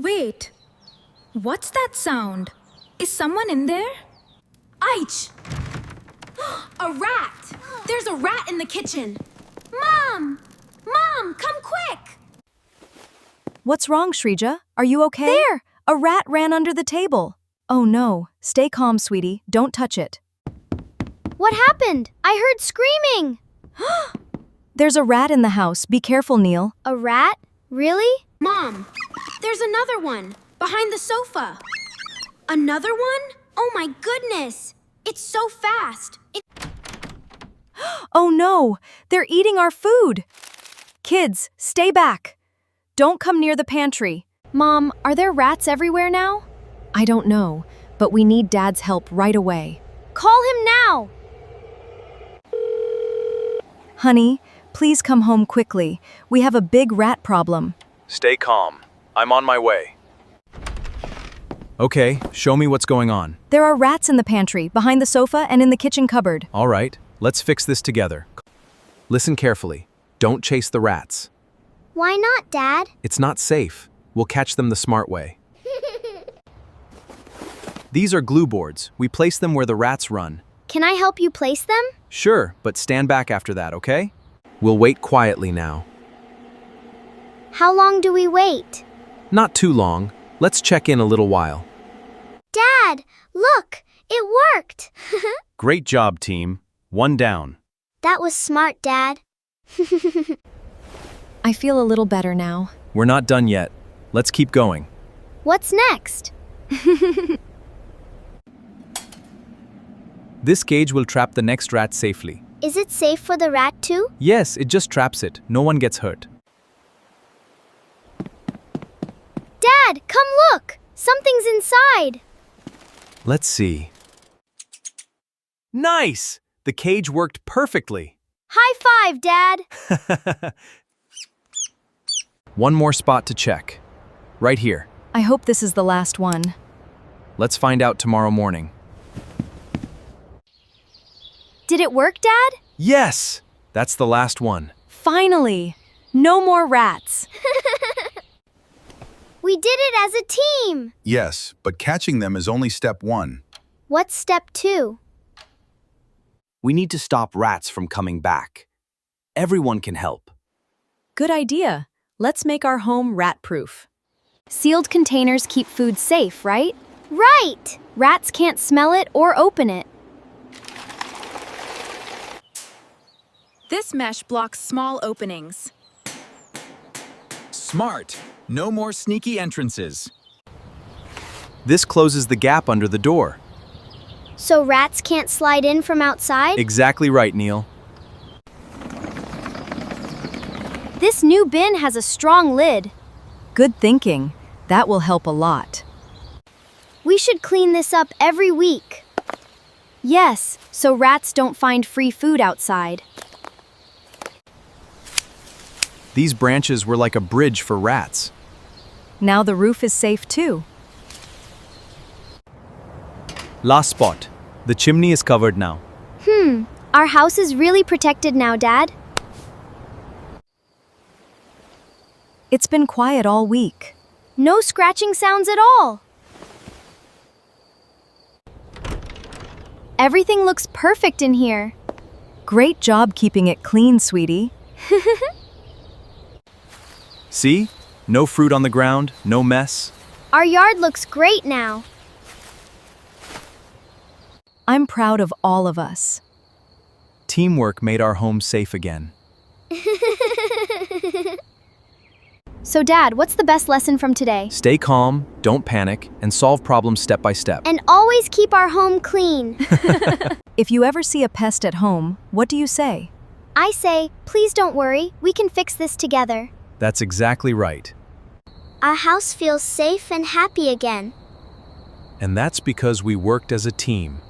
Wait, what's that sound? Is someone in there? Aich! A rat! There's a rat in the kitchen! Mom! Mom, come quick! What's wrong, Sreeja? Are you okay? There! A rat ran under the table. Oh no. Stay calm, sweetie. Don't touch it. What happened? I heard screaming! There's a rat in the house. Be careful, Neil. A rat? Really? Mom, there's another one, behind the sofa. Another one? Oh my goodness! It's so fast! Oh no! They're eating our food! Kids, stay back. Don't come near the pantry. Mom, are there rats everywhere now? I don't know, but we need Dad's help right away. Call him now! Honey, please come home quickly. We have a big rat problem. Stay calm. I'm on my way. Okay, show me what's going on. There are rats in the pantry, behind the sofa, and in the kitchen cupboard. All right, let's fix this together. Listen carefully. Don't chase the rats. Why not, Dad? It's not safe. We'll catch them the smart way. These are glue boards. We place them where the rats run. Can I help you place them? Sure, but stand back after that, okay? We'll wait quietly now. How long do we wait? Not too long. Let's check in a little while. Dad, look! It worked! Great job, team. One down. That was smart, Dad. I feel a little better now. We're not done yet. Let's keep going. What's next? This cage will trap the next rat safely. Is it safe for the rat too? Yes, it just traps it. No one gets hurt. Dad, come look! Something's inside! Let's see. Nice! The cage worked perfectly. High five, Dad! One more spot to check. Right here. I hope this is the last one. Let's find out tomorrow morning. Did it work, Dad? Yes! That's the last one. Finally! No more rats! We did it as a team! Yes, but catching them is only step one. What's step 2? We need to stop rats from coming back. Everyone can help. Good idea. Let's make our home rat-proof. Sealed containers keep food safe, right? Right! Rats can't smell it or open it. This mesh blocks small openings. Smart. No more sneaky entrances. This closes the gap under the door. So rats can't slide in from outside? Exactly right, Neil. This new bin has a strong lid. Good thinking. That will help a lot. We should clean this up every week. Yes, so rats don't find free food outside. These branches were like a bridge for rats. Now the roof is safe too. Last spot. The chimney is covered now. Our house is really protected now, Dad. It's been quiet all week. No scratching sounds at all. Everything looks perfect in here. Great job keeping it clean, sweetie. See? No fruit on the ground, no mess. Our yard looks great now. I'm proud of all of us. Teamwork made our home safe again. So, Dad, what's the best lesson from today? Stay calm, don't panic, and solve problems step by step. And always keep our home clean. If you ever see a pest at home, what do you say? I say, please don't worry, we can fix this together. That's exactly right. Our house feels safe and happy again. And that's because we worked as a team.